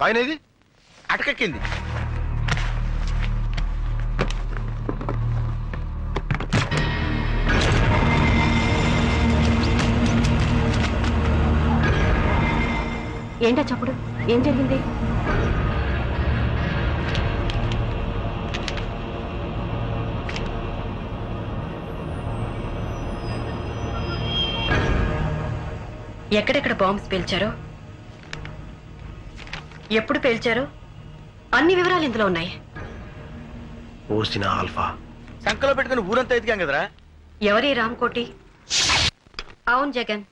ఆయనది అటకెక్కింది. ఏంటా చప్పుడు? ఏం జరిగింది? ఎక్కడెక్కడ బాంబ్స్ పేల్చారో, ఎప్పుడు పేల్చారో అన్ని వివరాలు ఇందులో ఉన్నాయి. ఓసిన ఆల్ఫా సంకలో పెట్టుకుని ఊరంతా ఎదిగాం కదరా. ఎవరి రామ్కోటి? అవును జగన్,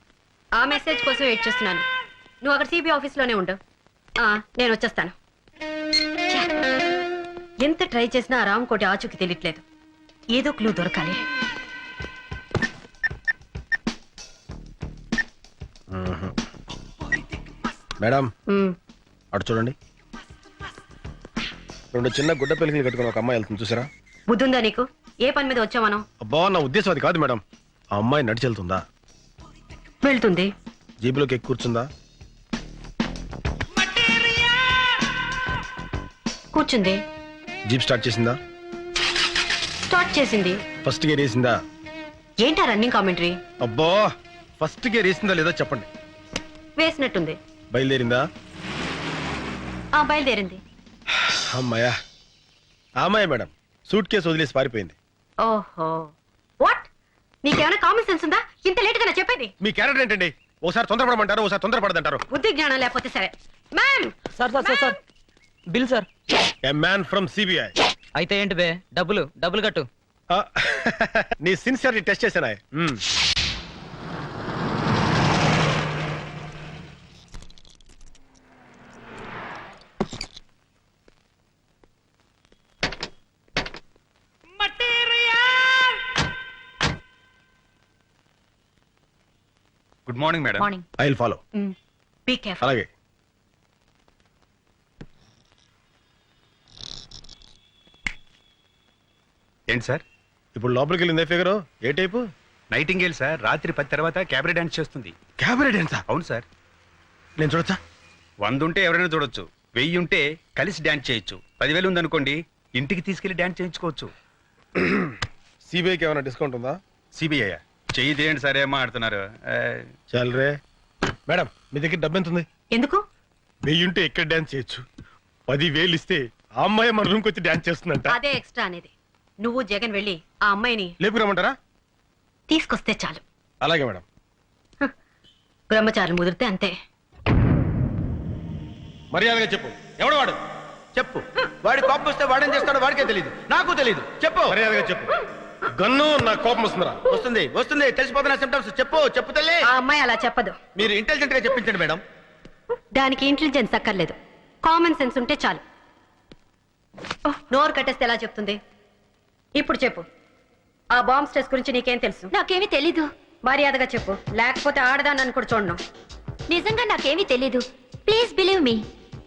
ఆ మెసేజ్ కోసం వెయిట్ చేస్తున్నాను. నువ్వు అక్కడ సిబిఐ ఆఫీస్లోనే ఉండు. నేను వచ్చేస్తాను. ఛే, ఎంత ట్రై చేసినా ఆ రామ్కోటి ఆచూకి తెలియట్లేదు. ఏదో క్లూ దొరకాలి. మేడం అటు చూడండి. 2 చిన్న గుడ్డ పెళ్లికి కట్టుకుని ఒక అమ్మాయి వెళ్తుంది, చూసారా? బుద్ధుందా నీకు? ఏ పని మీద వచ్చా మనం? అబ్బా, నా ఉద్దేశం అది కాదు మేడం. ఆ అమ్మాయి నడిచి వెళ్తుందా? వెళ్తుంది. జీబులోకి ఎక్కి కూర్చుందా? కూర్చుంది. జీప్ స్టార్ట్ చేసిందా? స్టార్ట్ చేసింది. ఫస్ట్ గేర్ వేసిందా? ఏంటా రన్నింగ్ కామెంటరీ? అబ్బా, ఫస్ట్ గేర్ వేసిందా లేదా చెప్పండి. వేసినట్టుంది. బయలుదేరిందా? బయలుదేరింది. అమ్మాయా, ఆ అమ్మాయి మేడం సూట్ కేసు వదిలేసి పారిపోయింది. ఓహో, వాట్? నీకేమైనా కామన్ సెన్స్ ఉందా? ఇంత లేట్ గా చెప్పేది? మీ క్యారెక్టర్ ఏంటండి? ఓసారి తొందరపడమంటారు, ఓసారి తొందరపడదంటారు. బుద్ధి జ్ఞానం లేకపోతే సరే. Ma'am, sir sir sir sir bill sir. A man from CBI. అయితే ఏంటి బే? డబ్బులు కట్టు. నీ సిన్సియర్ని టెస్ట్ చేశానా? Good morning madam. Morning. I will follow. Be careful. అలాగే. ఏంటి సార్? ఇప్పుడు లోపలికి వెళ్ళిందే ఫిగరు ఏ టైపు? Nightingale sir. రాత్రి 10 తర్వాత క్యాబరే డాన్స్ చేస్తుంది. క్యాబరే డాన్సా? అవును సార్. నేను చూడొచ్చా? 100 ఉంటే ఎవరైనా చూడొచ్చు, 1000 ఉంటే కలిసి డాన్స్ చేయొచ్చు, 10,000 ఉందనుకోండి ఇంటికి తీసుకెళ్లి డాన్స్ చేయించుకోవచ్చు. సిబిఐకి ఏమైనా డిస్కౌంట్ ఉందా? సిబిఐ చెయ్యి తీయండి సార్, ఏం మాడుతున్నారు? చాలరే. మేడం, మీ దగ్గర డబ్బు ఎంత ఉంది? ఎందుకు? 1000 ఉంటే ఎక్కడ డాన్స్ చేయొచ్చు, 10,000 ఇస్తే ఆ అమ్మాయి మన రూమ్కి వచ్చి డాన్స్ చేస్తుందంట. అదే ఎక్స్ట్రా అనేది. నువ్వు జగన్ వెళ్ళి ఆ అమ్మాయిని లేపుకురమ్మంటారా? తీసుకొస్తే చాలు. అలాగే మేడం. బ్రహ్మచారులు ముదిరితే అంతే. మర్యాదగా చెప్పు, ఎవడు వాడు? చెప్పు. వాడి కోపం వస్తే వాడేం చేస్తాడో వాడికే తెలియదు, నాకు తెలియదు. చెప్పు. మర్యాదగా చెప్పు. గన్ను నా కోపం వస్తుందిరా. వస్తుంది తెలిసిపోతున్న సిమ్టమ్స్. చెప్పు తల్లి. ఆ అమ్మాయి అలా చెప్పదు. మీరు ఇంటెలిజెంట్ గా చెప్పించండి మేడం. దానికి ఇంటెలిజెన్స్ అక్కర్లేదు, కామన్ సెన్స్ ఉంటే చాలు. నోరు కట్టేస్తే ఎలా చెప్తుంది? ఇప్పుడు చెప్పు, ఆ బాంబ్ స్ట్రెస్ గురించి నీకేం తెలుసు? నాకేమీ తెలీదు. మర్యాదగా చెప్పు, లేకపోతే ఆడదాన్ని కూడా చూడను. నిజంగా నాకేమీ తెలీదు. Please believe me.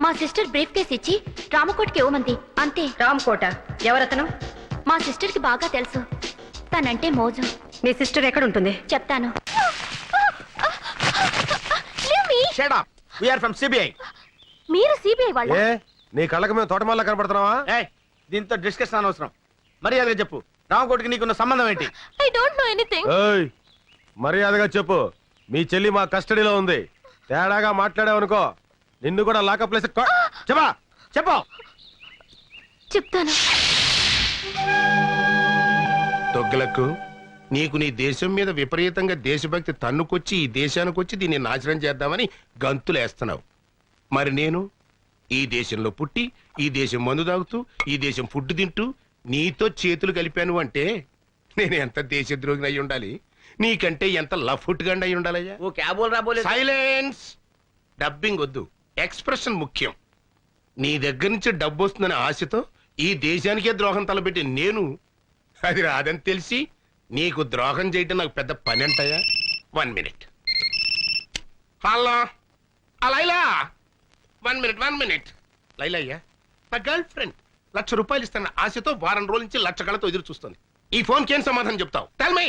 మా సిస్టర్ బ్రీఫ్ కేస్ ఇచ్చి రామకోట్కి ఇవ్వమంది, అంతే. రామ్కోట ఎవరతను? మా సిస్టర్ కి బాగా తెలుసు. తనంటే మోజు. మీ సిస్టర్ ఎక్కడ ఉంటుంది? చెప్తాను. Shut up. We are from CBI. మీరు సిబిఐ వాళ్ళ? ఏ, నీ కళ్ళకి మేము తోటమాల కనపడుతున్నావా? దీంతో డిస్కషన్ అనవసరం. మర్యాదగా చెప్పు, రామకోటికి నీకున్న సంబంధం ఏంటి? I don't know anything. ఏయ్, మర్యాదగా చెప్పు. మీ చెల్లి మా కస్టడీలో ఉంది. తేడాగా మాట్లాడావనుకో నిన్ను కూడా లాకప్ ప్లేస్. చెప్పు. చెప్తాను. తొగ్గులకు నీకు నీ దేశం మీద విపరీతంగా దేశభక్తి తన్నుకొచ్చి ఈ దేశానికి వచ్చి దీన్ని నాశనం చేద్దామని గంతులేస్తున్నావు. మరి నేను ఈ దేశంలో పుట్టి ఈ దేశం మందు తాగుతూ ఈ దేశం ఫుడ్ తింటూ నీతో చేతులు కలిపాను అంటే నేను ఎంత దేశద్రోహిని అయి ఉండాలి, నీకంటే ఎంత లఫుట్గా అయి ఉండాలయ్యా. సైలెన్స్. డబ్బింగ్ వద్దు, ఎక్స్ప్రెషన్ ముఖ్యం. నీ దగ్గర నుంచి డబ్బు వస్తుందనే ఆశతో ఈ దేశానికే ద్రోహం తలపెట్టి నేను అది రాదని తెలిసి నీకు ద్రోహం చేయటం నాకు పెద్ద పని అంటాయా? 1 minute. Hello Laila, 1 minute. Laila అయ్యా, నా గర్ల్ ఫ్రెండ్ ₹1,00,000 ఇస్తాను ఆశతో వారం రోజుల నుంచి లక్ష కళతో ఎదురు చూస్తుంది. ఈ ఫోన్కి ఏం సమాధానం చెప్తావు? Tell me.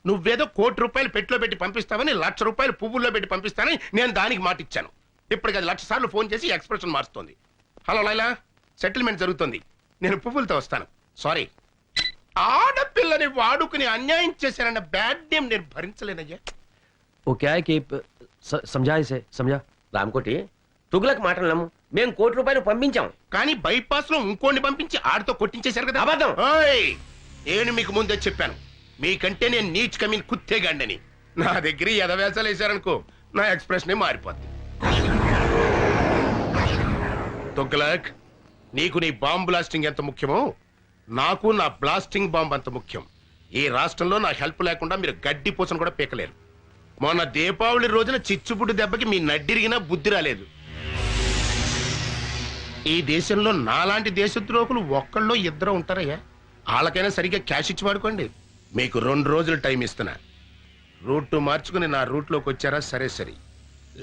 నువ్వేదో ₹1,00,00,000 పెట్టులో పెట్టి పంపిస్తావని ₹1,00,000 పువ్వుల్లో పెట్టి పంపిస్తానని నేను దానికి మాట ఇచ్చాను. ఇప్పటికి అది 1,00,000 సార్లు ఫోన్ చేసి ఎక్స్ప్రెషన్ మారుస్తోంది. హలో లైలా, సెటిల్మెంట్ జరుగుతుంది, నేను పువ్వులతో వస్తాను. సారీ, ఆడపిల్లని వాడుకుని అన్యాయం చేశానన్న బ్యాడ్ నేమ్ నేను భరించలేనయ్యా. वो क्या है कि समझा इसे समझा రామకోటి తుగులకు మాటలు నమ్ము. మేము ₹1,00,000 పంపించాం. కానీ బైపాస్ లో ఇంకోని పంపించి ఆడితో కొట్టించేశారు కదా. అబద్ధం. ఓయ్, నేను మీకు ముందే చెప్పాను, మీకంటే నేను నీచ్ కమీన్ కుత్తేగాండని. నా దగ్గర ఎదవేసాలు వేశారనుకో, నా ఎక్స్ప్రెషన్ మారిపోద్ది. తుగ్లక్, నీకు నీ బాంబ్ బ్లాస్టింగ్ ఎంత ముఖ్యమో నాకు నా బ్లాస్టింగ్ బాంబ్ అంత ముఖ్యం. ఈ రాష్ట్రంలో నా హెల్ప్ లేకుండా మీరు గడ్డి పూసను కూడా పీకలేరు. మొన్న దీపావళి రోజున చిచ్చుబుడ్డు దెబ్బకి మీ నడ్డిరిగినా బుద్ధి రాలేదు. ఈ దేశంలో నాలాంటి దేశద్రోహులు ఒక్కళ్ళో ఇద్దరు ఉంటారయ్యా. వాళ్ళకైనా సరిగ్గా క్యాష్ ఇచ్చి వాడుకోండి. మీకు 2 రోజులు టైం ఇస్తున్నా. రూట్ మార్చుకుని నా రూట్లోకి వచ్చారా సరే సరి,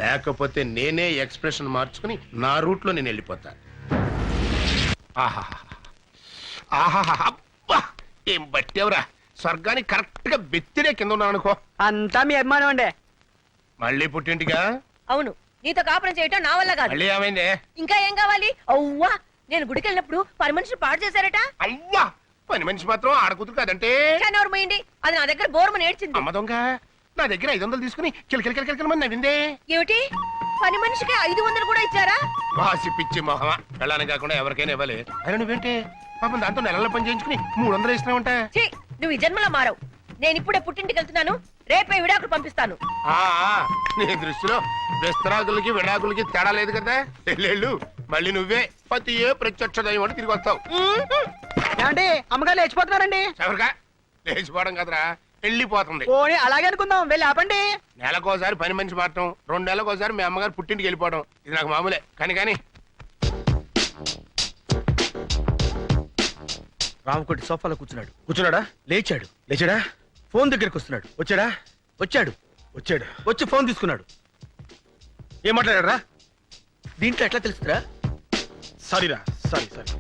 లేకపోతే నేనే ఎక్స్ప్రెషన్ మార్చుకుని నా రూట్లో నేను వెళ్ళిపోతా. ఆహాహా, ఆహాహా, అబ్బా ఏం బట్టేవరా, స్వర్గానికి కరెక్ట్ గా బెత్తిడే కింద ఉన్నాను అనుకో. అంతా మీ అభిమానం అండి. మళ్ళీ పుట్టింటిగా? అవును, నీతో కాపురం చేయటం నా వల్ల కాదు. మళ్ళీ ఏమైంది? ఇంకా ఏం కావాలి? అవ్వా, నేను గుడికి వెళ్ళినప్పుడు పని మనిషిని పాడు చేశారట. అవ్వా, పని మనిషి మాత్రం ఆడకూతురు కాదంటే. ఎవరు పోయింది, అది నా దగ్గర బోర్మని ఏడ్చింది. అమ్మ దొంగ, నా దగ్గర 500 తీసుకుని కిలకిలకిలకిలమని నవ్విందే. ఏమిటి, పని మనిషికి 500 కూడా ఇచ్చారా? వాసి పిచ్చి మొహమా, వెళ్ళాలని కాకుండా ఎవరికైనా ఇవ్వాలి. అయినా నువ్వేంటే పాపం దాంతో నెలల పని చేయించుకుని 300 ఇస్తున్నావంట. ఛీ, నువ్వు ఈ జన్మలో మారవు. నేను ఇప్పుడే పుట్టింటికి వెళ్తున్నాను, రేపే విడాకులు పంపిస్తాను. ఆ, నీ దృష్టిలో విస్తరాకులకి విడాకులకి తేడా లేదు కదా. వెళ్ళు, మళ్ళీ నువ్వే పతి ఏ ప్రత్యక్ష దైవం అని తిరిగి వస్తావు. ఏమండి, అమ్మగారు లేచిపోతున్నారండి. ఎవరికా లేచిపోవడం కదరా, వెళ్ళిపోతుంది. పోనీ అలాగే అనుకుందాం, వెళ్ళి ఆపండి. నెలకోసారి పని మనిషి మారటం, 2 నెలలకోసారి మీ అమ్మగారు పుట్టింటికి వెళ్ళిపోవడం, ఇది నాకు మామూలే. కానీ రామకోటి సోఫాలో కూర్చున్నాడు. కూర్చున్నాడా? లేచాడు. లేచాడా? ఫోన్ దగ్గరికి వస్తున్నాడు. వచ్చాడా? వచ్చాడు. వచ్చాడు. వచ్చి ఫోన్ తీసుకున్నాడు. ఏం మాట్లాడారా? దీంట్లో ఎట్లా తెలుస్తుందా? సారీరా, సారీ సారీ.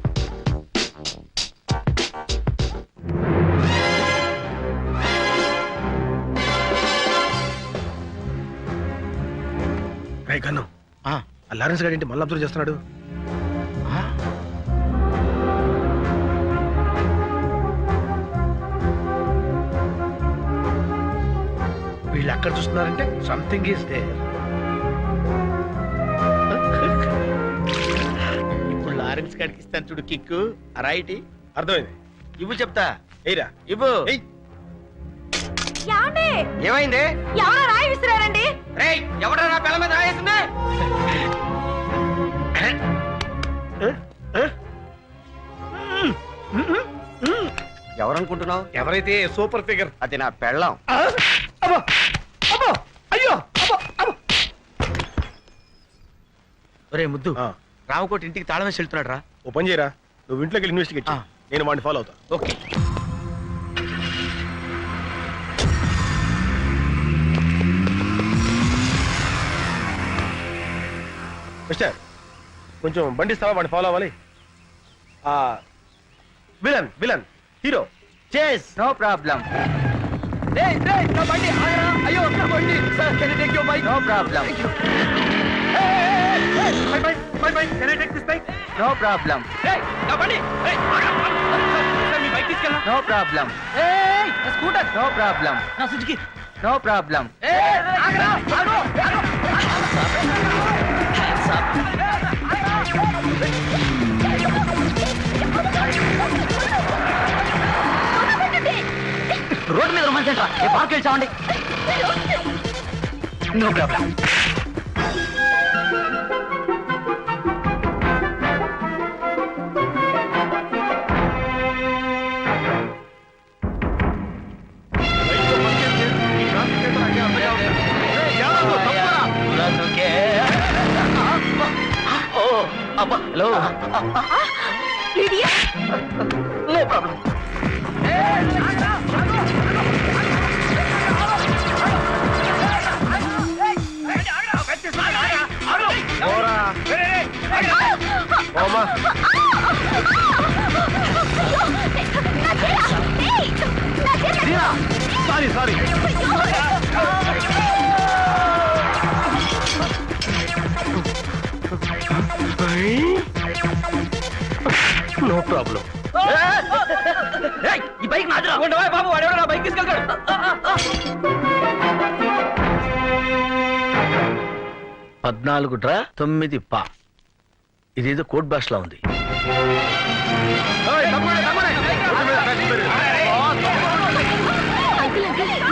రే కన్ను, ఆ లారెన్స్ గారి ఏంటి మళ్ళీ అబ్జర్వ్ చేస్తున్నాడు? వీళ్ళు అక్కడ చూస్తున్నారంటే సంథింగ్ ఈస్ దేర్. ఇప్పుడు లారెన్స్ గారికి ఇస్తాను చూడు కిక్కు. రైట్, అర్థమైంది. ఇవ్వు చెప్తా. ఏరా ఇవ్వు. ఏమైంది? ఎవరో రాయి విసిరారండి. ఎవడా నా పిల్ల మీద రాయేసింది? ఎవరనుకుంటున్నావు? ఎవరైతే సూపర్ ఫిగర్ అది నా పెళ్ళాం. అయ్యో ఒరే ముద్దు, ఆ. రామకోటి ఇంటికి తాళం వేసి వెళ్తున్నాడు రా. ఓ పని చేయరా, నువ్వు ఇంట్లోకి వెళ్ళి ఇన్వెస్టిగేట్ ఆ. చేయి. నేను వాడిని ఫాలో అవుతా. ఓకే. మిస్టర్, కొంచెం బండిస్తావా? వాడిని ఫాలో అవ్వాలి. Villain villain hero chase. No problem. అయ్యో నా బండి sir, can you take your bike? No problem. My bike, can I take this bike? No problem. నా బండి మీ బైక్ తీసుకెళ్ళా. No problem. Scooter. No problem. నా సుజుకి. No problem. రోడ్డు మీద romance ఏంట్రా? పార్క్ వెళ్ళామండి. No problem. Hello, no problem. Sorry sorry. No problem. ఈ bike నాదిరా ఉండవా బాబు, వాడెవడో నా బైక్ తీసుకెళ్తాడు. 14 డ్రా 9 పా. ఇదేదో కోడ్ భాషలా ఉంది.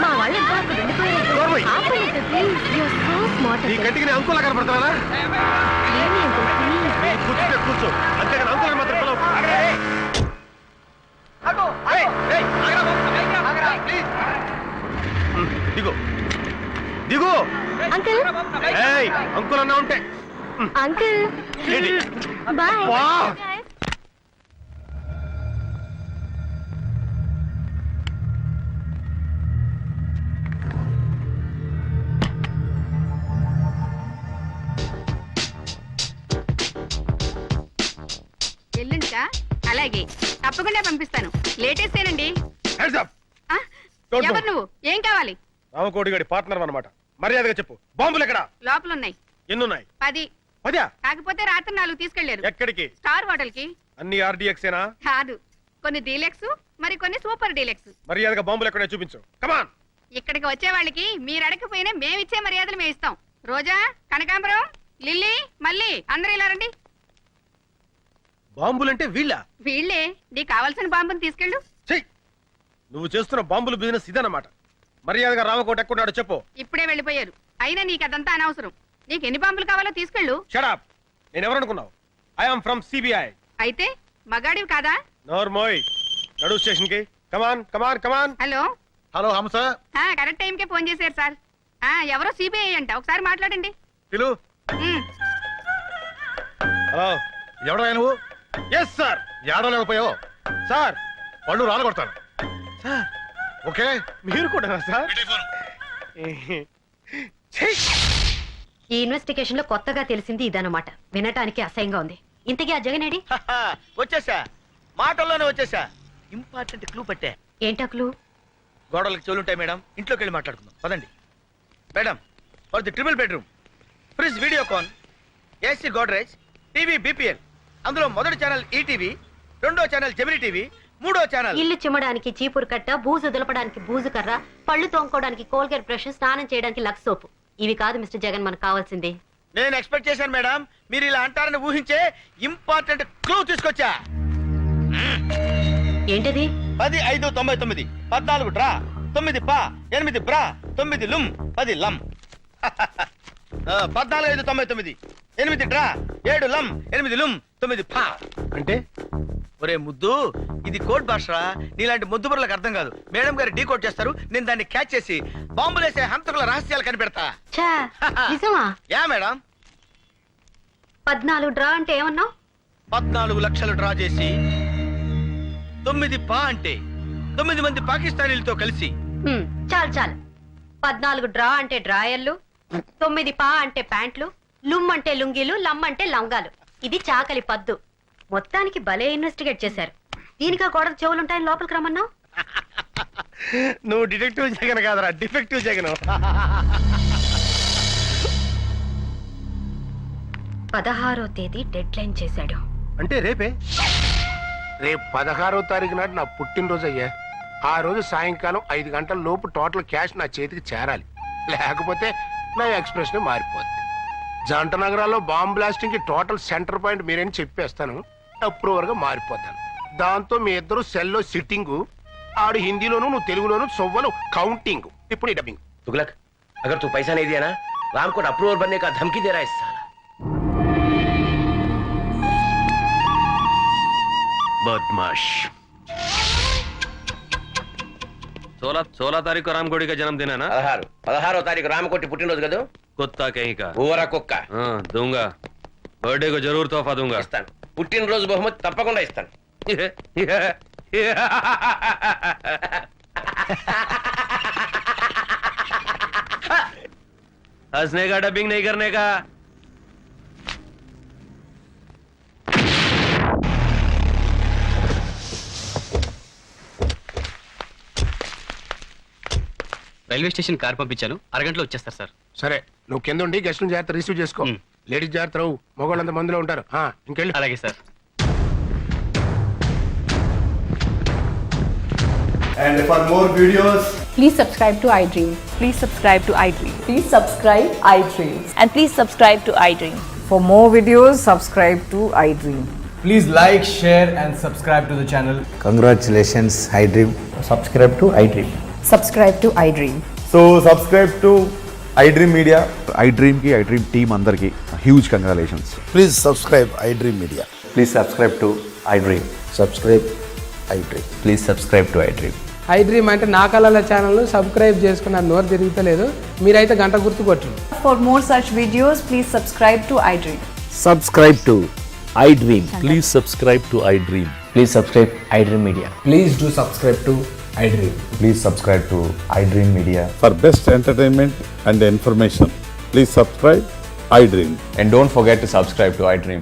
మా వాళ్ళంతా అక్కడ ఉండిపోయారు. ఆపండి uncle, please. You're so smart, నీ అంకుల్. కంటికి నేను అంకులా కనపడతానా? ఏమి అంకుల్, ప్లీజ్. కూర్చుంటే కూర్చో, అంతేగాని అంకులని మాత్రం పిలవకు. దిగు దిగు. అంకుల్, ఏయ్, అంకుల్ అన్నా ఉంటే అంకుల్, ఏంటి? బాయ్. వా. ఎల్లుండికా? అలాగే, తప్పకుండా పంపిస్తాను. లేటెస్టేనండి. Hands up. ఆ? Don't ఎవరు go. నువ్వు? ఏం కావాలి? రామకోటి గడి పార్ట్నర్ అన్నమాట. మర్యాదగా చెప్పు, బాంబులు ఎక్కడ? లోపలున్నాయి. ఎన్నున్నాయి? 10. పదా? కాకపోతే రాత్రి 4 తీసుకెళ్లారు. ఎక్కడికి? స్టార్ హోటల్ కి. అన్ని ఆర్డీఎక్సేనా? కాదు, కొన్ని డీలక్స్, మరి కొన్ని సూపర్ డీలక్స్. మర్యాదగా బాంబులు ఎక్కడ చూపించు. కమాన్. ఇక్కడికి వచ్చే వాళ్ళకి మీరు అడగకపోయినా మేమిచ్చే మర్యాదలు మేము ఇస్తాం. రోజా, కనకాంబరం, లిల్లీ, మళ్ళీ అందరూ ఇలా రండి. బాంబులంటే వీళ్ళ? వీళ్ళే. నీకు కావాల్సిన బాంబుని తీసుకెళ్ళు. చెయ్, నువ్వు చేస్తున్న బాంబుల బిజినెస్ ఇదన్నమాట. మర్యాదగా రామకోట ఎక్కడున్నాడో చెప్పు. ఇప్పుడే వెళ్ళిపోయారు. అయినా నీకు అదంతా అనవసరం. నీకు ఎన్ని బాంబులు కావాలో తీసుకెళ్ళు. షడప్. నేను ఎవరనుకున్నావు? I'm from CBI. అయితే మగాడివి కాదా? నోర్మోయ్, నడు స్టేషన్ కి. Come on come on come on. Hello. Hello Hamsa. Correct టైంకే ఫోన్ చేశారు సార్. ఎవరో సిబిఐ అంట, ఒకసారి మాట్లాడండి. పిలు. హలో, ఎవడో నువ్వు? Yes sir. ఏడలేకపోయావు సార్, పళ్ళు రాలగొడతాను సార్. ఓకే, మీరు కూడా సార్. ఈ ఇన్వెస్టిగేషన్ లో కొత్తగా తెలిసింది ఇదన్నమాట. వినటానికి అసహ్యంగా ఉంది. ఇంతకీ ఆ జగనేడి? వచ్చేసా, మాటల్లోనే వచ్చేసా. ఇంపార్టెంట్ క్లూ పట్టే. ఏంటా క్లూ? గోడలకు చెవులుంటాయి మేడం, ఇంట్లోకి వెళ్ళి మాట్లాడుకుందాం పదండి. Madam, for the triple bedroom, fridge Videocon, AC Godrej, TV BPL. అందులో మొదటి ఛానల్ ఈటీవీ, రెండో ఛానల్ జెమిని టీవీ, మూడో ఛానల్. ఇల్లు చిమ్మడానికి చీపురు కట్ట, బూజు దులపడానికి బూజు కర్ర, పళ్ళు తోముకోవడానికి కోల్గేట్ బ్రష్, స్నానం చేయడానికి లక్స్ సోపు. ఇవి కాదు మిస్టర్ జగన్ మనకు కావాల్సింది. నేను ఎక్స్పెక్ట్ చేశాను మేడం, మీరు ఇలా అంటారని ఊహించే ఇంపార్టెంట్ క్లూ తీసుకొచ్చా. ఏంటది? 10, 5, 99, 14 డ్రా, 9 పా, 8 బ్రా, 9 లుమ్, 10 లమ్. 14, 5, 99, 8 డ్రా, 7 లమ్, 8 లుమ్, 9 పా. అంటే ఒరే ముద్దు, ఇది కోడ్ భాషరా. నీలాంటి ముద్దు బుర్రలకు అర్థం కాదు. మేడం గారు డీ కోడ్ చేస్తారు, నేను దాన్ని క్యాచ్ చేసి బాంబులేసే హంతకుల రహస్యాలు కనిపెడతా. ఛా, నిజమా? Yeah madam. 14 డ్రా అంటే ఏమన్నావు? 14 లక్షలు డ్రా చేసి 9 పా అంటే 9 మంది పాకిస్తానీలతో కలిసి. చాలు చాలు. 14 డ్రా అంటే డ్రాయర్లు, 9 పా అంటే ప్యాంట్లు, లుమ్ అంటే లుంగీలు, లమ్ అంటే లంగాలు. ఇది చాకలి పద్దు. మొత్తానికి భలే ఇన్వెస్టిగేట్ చేశారు. దీనికా గోడకు చెవులుంటాయని లోపలికి రమ్మన్నావు? నువ్వు డిటెక్టివ్ జగన్ కాదరా, డిఫెక్టివ్ జగన్. 16వ తేదీ డెడ్ లైన్ చేశాడు. అంటే రేపే? రేపు 16వ తారీఖు నాడు నా పుట్టినరోజు అయ్యా. ఆ రోజు సాయంకాలం 5 గంటల లోపు టోటల్ క్యాష్ నా చేతికి చేరాలి. లేకపోతే నా ఎక్స్ప్రెషన్ మారిపోద్ది. జంట నగరాల్లో బాంబ్ బ్లాస్టింగ్ కి టోటల్ సెంటర్ పాయింట్ మీరేని చెప్పేస్తాను. అప్రూవర్ గా మారిపోతాను. దాంతో మీ ఇద్దరు సెల్లో సిట్టింగ్, ఆడు హిందీలోను నువ్వు తెలుగులోను సొవ్వలు కౌంటింగ్. ఇప్పుడు ఈ డబ్బింగ్. तुगलक, अगर तू पैसा नहीं दिया ना, राम को अप्रूवर बनने का धमकी दे रहा है इस साला. बदमाश. 16 तारीख को रामकोटी का जन्मदिन है ना? 16వ తారీఖు రామకోటి పుట్టినరోజు కదా. कुत्ता कहीं का. ఊరా కుక్క. दूंगा. बर्थडे को जरूर तोहफा दूंगा. ఇస్తాను. పుట్టినరోజు బహుమతి తప్పకుండా ఇస్తాను. हंसने का, डबिंग नहीं करने का. రైల్వే స్టేషన్ కార్ పంపించాను, అరగంటలో వచ్చేస్తారు సార్. సరే, నువ్వు కింద ఉండి గెస్ట్లను జాగ్రత్త రిసీవ్ చేసుకో. లేడీస్ జాగ్రత్త రావు, మగవాళ్ళంత మందిలో ఉంటారు. ఇంకెళ్ళి. అలాగే sir. And for more videos, Please subscribe to iDream. Please subscribe to iDream. Please subscribe iDream. And please subscribe to iDream. For more videos, subscribe to iDream. please like, share, and subscribe to the channel. Congratulations, iDream. Subscribe to iDream. Subscribe to iDream. So subscribe to iDream Media. iDream ki iDream team andarki huge congratulations. Please subscribe iDream Media. Please subscribe to iDream. Subscribe iDream. Please subscribe to iDream. iDream అంటే నా కళల channel subscribe చేసుకున్న నోరు తిరుగుతలేదు. మీరైతే గంట గుర్తు కొట్టండి. For more such videos, please subscribe to iDream. Subscribe to iDream. Please subscribe to iDream. Please subscribe iDream Media. Please do subscribe to iDream. Please subscribe to iDream Media. For best entertainment and information, please subscribe iDream. And don't forget to subscribe to iDream.